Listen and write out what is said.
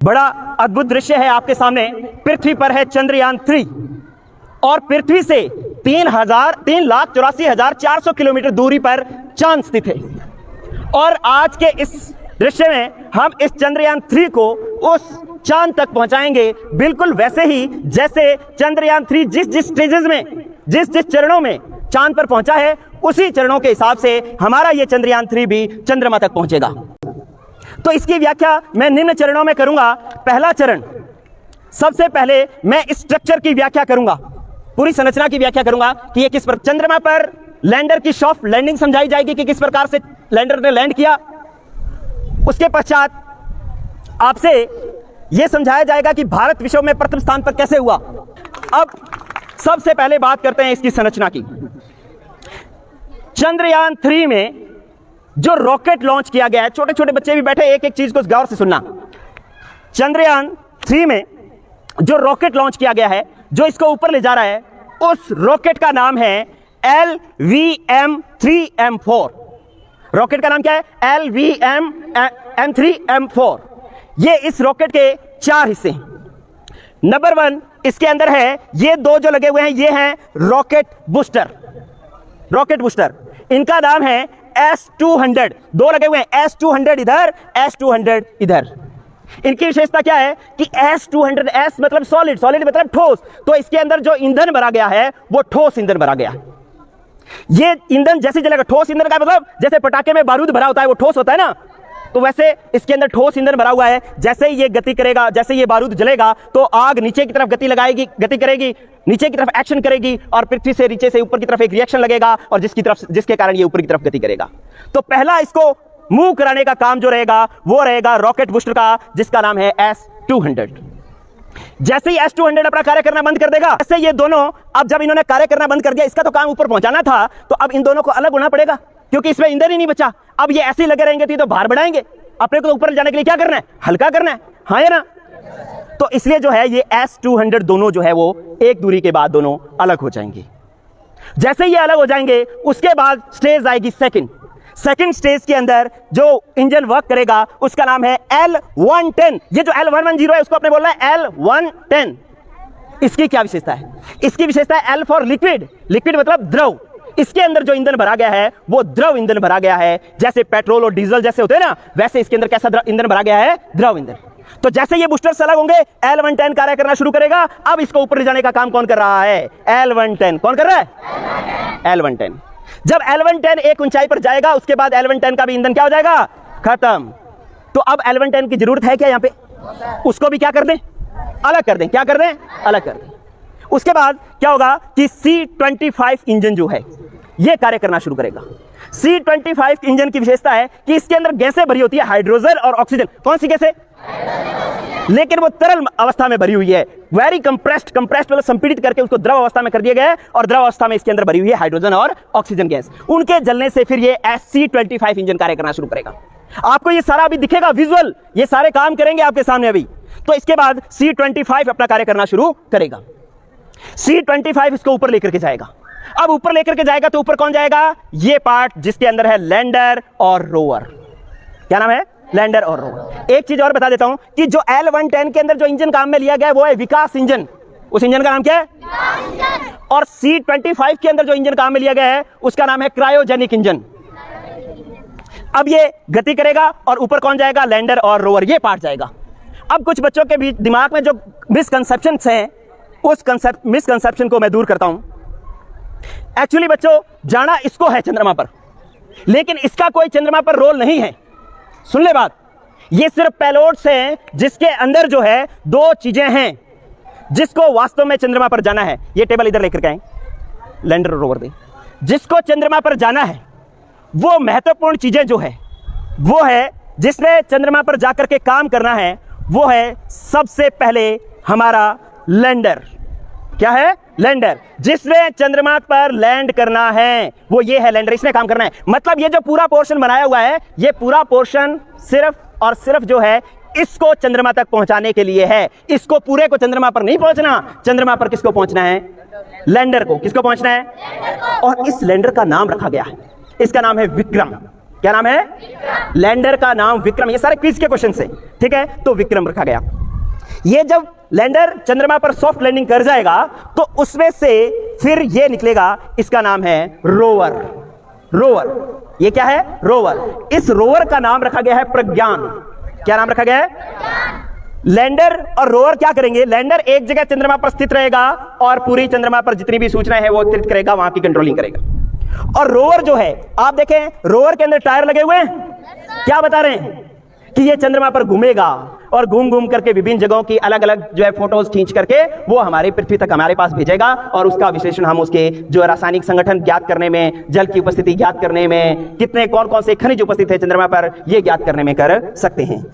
बड़ा अद्भुत दृश्य है आपके सामने। पृथ्वी पर है चंद्रयान 3 और पृथ्वी से 3,84,400 किलोमीटर दूरी पर चांद स्थित है। और आज के इस दृश्य में हम इस चंद्रयान 3 को उस चांद तक पहुंचाएंगे, बिल्कुल वैसे ही जैसे चंद्रयान 3 जिस स्टेजेस में, जिस चरणों में चांद पर पहुंचा है, उसी चरणों के हिसाब से हमारा यह चंद्रयान 3 भी चंद्रमा तक पहुंचेगा। तो इसकी व्याख्या मैं निम्न चरणों में करूंगा। पहला चरण, सबसे पहले मैं स्ट्रक्चर की व्याख्या करूंगा, पूरी संरचना की व्याख्या करूंगा कि ये किस पर चंद्रमा पर लैंडर की सॉफ्ट लैंडिंग समझाई जाएगी कि किस प्रकार से लैंडर ने लैंड किया। उसके पश्चात आपसे यह समझाया जाएगा कि भारत विश्व में प्रथम स्थान पर कैसे हुआ। अब सबसे पहले बात करते हैं इसकी संरचना की। चंद्रयान 3 में जो रॉकेट लॉन्च किया गया है, छोटे छोटे बच्चे भी बैठे, एक एक चीज को गौर से सुनना। चंद्रयान 3 में जो रॉकेट लॉन्च किया गया है, जो इसको ऊपर ले जा रहा है, उस रॉकेट का नाम है LVM-3M4। रॉकेट का नाम क्या है? LVM-M3M4। ये इस रॉकेट के 4 हिस्से हैं। नंबर 1 इसके अंदर है, ये दो जो लगे हुए हैं ये हैं रॉकेट बूस्टर। रॉकेट बूस्टर इनका नाम है S200। दो लगे हुए हैं, S200 इधर, S200 इधर। इनकी विशेषता क्या है कि S200, S मतलब सॉलिड, सॉलिड मतलब ठोस, तो इसके अंदर जो ईंधन भरा गया है वो ठोस ईंधन भरा गया है। ये ईंधन जैसे जलेगा, ठोस ईंधन का मतलब जैसे पटाखे में बारूद भरा होता है वो ठोस होता है ना, तो वैसे इसके अंदर ठोस ईंधन भरा हुआ है। जैसे ही ये गति करेगा, जैसे ये बारूद जलेगा तो आग नीचे की तरफ गति करेगी, नीचे की तरफ एक्शन करेगी और पृथ्वी से नीचे से ऊपर की तरफ एक रिएक्शन लगेगा और जिसके कारण ये ऊपर की तरफ गति करेगा। तो पहला इसको मूव कराने का काम जो रहेगा वो रहेगा रॉकेट बूस्टर का, जिसका नाम है S200। जैसे ही S200 अपना कार्य करना बंद कर देगा, जैसे ये दोनों, अब जब इन्होंने कार्य करना बंद कर दिया, इसका तो काम ऊपर पहुंचाना था, तो अब इन दोनों को अलग होना पड़ेगा क्योंकि इसमें ईंधन ही नहीं बचा। अब ये ऐसे ही लगे रहेंगे तो भार बढ़ाएंगे, अपने को तो ऊपर जाने के लिए क्या करना है? हल्का करना है, हाँ या ना? तो इसलिए जो है ये S200 दोनों जो है वो एक दूरी के बाद दोनों अलग हो जाएंगे। जैसे ये अलग हो जाएंगे उसके बाद स्टेज आएगी सेकंड स्टेज के अंदर जो इंजन वर्क करेगा उसका नाम है L110। ये जो L110 है उसको आपने बोलना है L110। इसकी क्या विशेषता है? इसकी विशेषता है L फॉर लिक्विड, लिक्विड मतलब द्रव। इसके अंदर जो ईंधन भरा गया है वो द्रव ईंधन भरा गया है। जैसे पेट्रोल और डीजल जैसे होते हैं ना, वैसे इसके अंदर कैसा ईंधन भरा गया है? द्रव ईंधन। तो जैसे ये बूस्टर से अलग होंगे L110 कार्य करना शुरू करेगा। अब इसको ऊपर ले जाने का काम कौन कर रहा है? L110। कौन कर रहा है? L110। जब L110 एक ऊंचाई पर जाएगा उसके बाद L110 का भी ईंधन क्या हो जाएगा? खत्म। तो अब L110 की जरूरत है क्या यहाँ पे? उसको भी क्या कर दें? अलग कर दें। क्या कर दें? अलग कर दें। उसके बाद क्या होगा कि C25 इंजन जो है ये कार्य करना शुरू करेगा। C25 इंजन की विशेषता है कि इसके अंदर गैसें भरी होती है, हाइड्रोजन और ऑक्सीजन। कौन सी गैसें? लेकिन वो तरल अवस्था में भरी हुई है। वेरी कंप्रेस्ड मतलब संपीड़ित करके उसको द्रव अवस्था में कर दिया गया है और द्रव अवस्था में इसके अंदर भरी हुई है हाइड्रोजन और ऑक्सीजन गैस। उनके जलने से फिर ये C25 इंजन कार्य करना शुरू करेगा। आपको ये सारा अभी दिखेगा विजुअल, ये सारे काम करेंगे आपके सामने अभी। तो इसके बाद C25 अपना कार्य करना शुरू करेगा। C25 इसको ऊपर लेकर के जाएगा। अब ऊपर लेकर के जाएगा तो ऊपर कौन जाएगा? ये पार्ट जिसके अंदर है लैंडर और रोवर। क्या नाम है? लैंडर और रोवर। एक चीज और बता देता हूं कि जो L110 के अंदर जो इंजन काम में लिया गया है वो है विकास इंजन। उस इंजन का नाम क्या है? और C25 के अंदर जो इंजन काम में लिया गया है उसका नाम है क्रायोजेनिक इंजन। अब ये गति करेगा और ऊपर कौन जाएगा? लैंडर और रोवर, ये पार्ट जाएगा। अब कुछ बच्चों के बीच दिमाग में जो मिसकंसेप्शंस हैं, उस मिसकंसेप्शन को मैं दूर करता हूं। एक्चुअली बच्चों, जाना इसको है चंद्रमा पर, लेकिन इसका कोई चंद्रमा पर रोल नहीं है। सुन ले बात, ये सिर्फ पेलोड्स हैं जिसके अंदर जो है दो चीजें हैं जिसको वास्तव में चंद्रमा पर जाना है। ये टेबल इधर लेकर के आए, लैंडर और रोवर दे। जिसको चंद्रमा पर जाना है वो महत्वपूर्ण चीजें जो है वो है, जिसने चंद्रमा पर जाकर के काम करना है वो है सबसे पहले हमारा लैंडर। क्या है? लैंडर। जिसने चंद्रमा पर लैंड करना है वो ये है लैंडर, इसने काम करना है। मतलब ये जो पूरा पोर्शन बनाया हुआ है, ये पूरा पोर्शन सिर्फ और सिर्फ जो है इसको चंद्रमा तक पहुंचाने के लिए है। इसको पूरे को चंद्रमा पर नहीं पहुंचना। चंद्रमा पर किसको पहुंचना है? लैंडर को। किसको पहुंचना है? और इस लैंडर का नाम रखा गया है, इसका नाम है विक्रम। क्या नाम है? लैंडर का नाम विक्रम। ये सारे क्विज के क्वेश्चन है, ठीक है। तो विक्रम रखा गया। ये जब लैंडर चंद्रमा पर सॉफ्ट लैंडिंग कर जाएगा तो उसमें से फिर ये निकलेगा, इसका नाम है रोवर। रोवर, ये क्या है? रोवर। इस रोवर का नाम रखा गया है प्रज्ञान। क्या नाम रखा गया है? लैंडर और रोवर क्या करेंगे? लैंडर एक जगह चंद्रमा पर स्थित रहेगा और पूरी चंद्रमा पर जितनी भी सूचनाएं हैं वो एकत्रित करेगा, वहां की कंट्रोलिंग करेगा। और रोवर जो है, आप देखें रोवर के अंदर टायर लगे हुए हैं। क्या बता रहे हैं? कि ये चंद्रमा पर घूमेगा और घूम घूम करके विभिन्न जगहों की अलग अलग जो है फोटोज खींच करके वो हमारी पृथ्वी तक हमारे पास भेजेगा, और उसका विश्लेषण हम उसके जो रासायनिक संगठन ज्ञात करने में, जल की उपस्थिति ज्ञात करने में, कितने कौन कौन से खनिज उपस्थित है चंद्रमा पर, ये ज्ञात करने में कर सकते हैं।